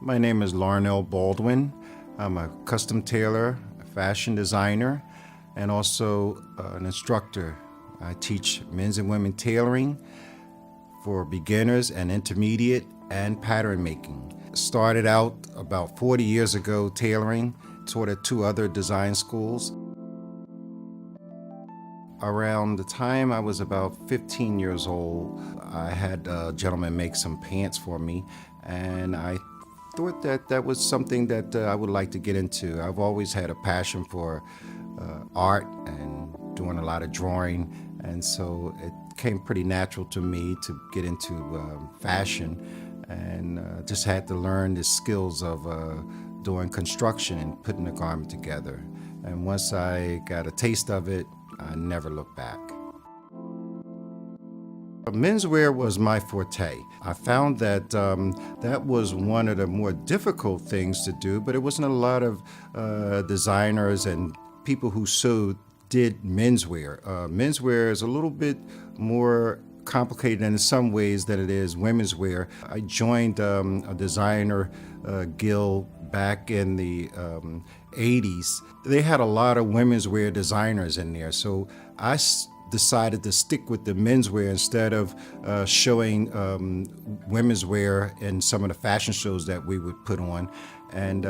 My name is Baldwin. I'm a custom tailor, a fashion designer, and also an instructor. I teach men's and women tailoring for beginners and intermediate and pattern making. Started out about 40 years ago tailoring, taught at 2 other design schools. Around the time I was about 15 years old, I had a gentleman make some pants for me, and I thought that was something that I would like to get into. I've always had a passion for art and doing a lot of drawing, and so it came pretty natural to me to get into fashion, and just had to learn the skills of doing construction and putting a garment together. And once I got a taste of it, I never looked back. Menswear was my forte. I found that that was one of the more difficult things to do, but it wasn't a lot of designers and people who sewed did menswear. Menswear is a little bit more complicated in some ways than it is women's wear. I joined a designer guild back in the 80s. They had a lot of women's wear designers in there, so I decided to stick with the menswear instead of showing women's wear in some of the fashion shows that we would put on. And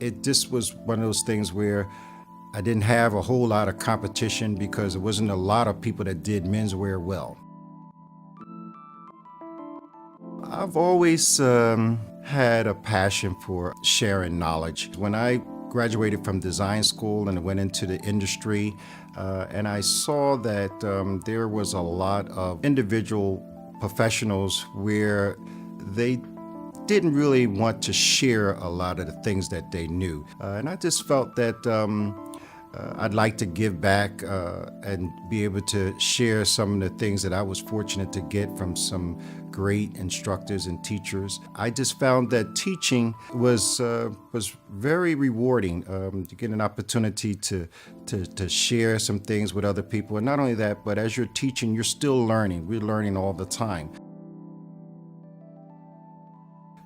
it just was one of those things where I didn't have a whole lot of competition because there wasn't a lot of people that did menswear well. I've always had a passion for sharing knowledge. When I graduated from design school and went into the industry, and I saw that there was a lot of individual professionals where they didn't really want to share a lot of the things that they knew. And I just felt that I'd like to give back and be able to share some of the things that I was fortunate to get from some great instructors and teachers. I just found that teaching was very rewarding. You get an opportunity to share some things with other people, and not only that, but as you're teaching, you're still learning. We're learning all the time.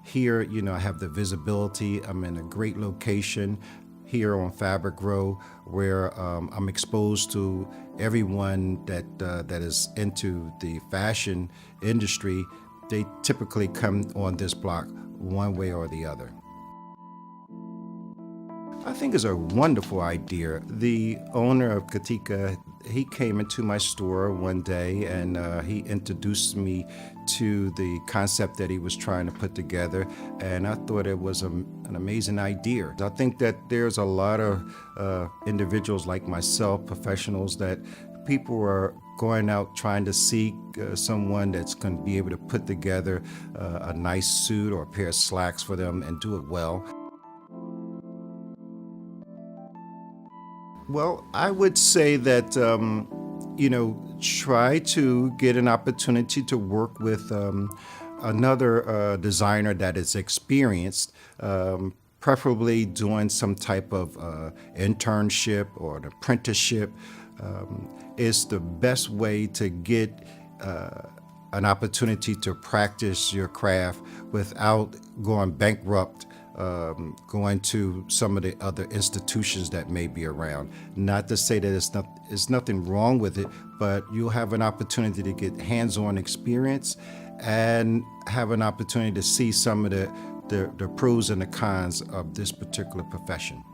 Here, I have the visibility. I'm in a great location here on Fabric Row, where I'm exposed to everyone that is into the fashion industry. They typically come on this block one way or the other. I think it's a wonderful idea. The owner of Katika, he came into my store one day and he introduced me to the concept that he was trying to put together, and I thought it was an amazing idea. I think that there's a lot of individuals like myself, professionals, that people are going out trying to seek someone that's going to be able to put together a nice suit or a pair of slacks for them and do it well. Well, I would say that, try to get an opportunity to work with another designer that is experienced, preferably doing some type of internship or an apprenticeship. Is the best way to get an opportunity to practice your craft without going bankrupt, going to some of the other institutions that may be around. Not to say that it's nothing wrong with it, but you'll have an opportunity to get hands-on experience and have an opportunity to see some of the pros and the cons of this particular profession.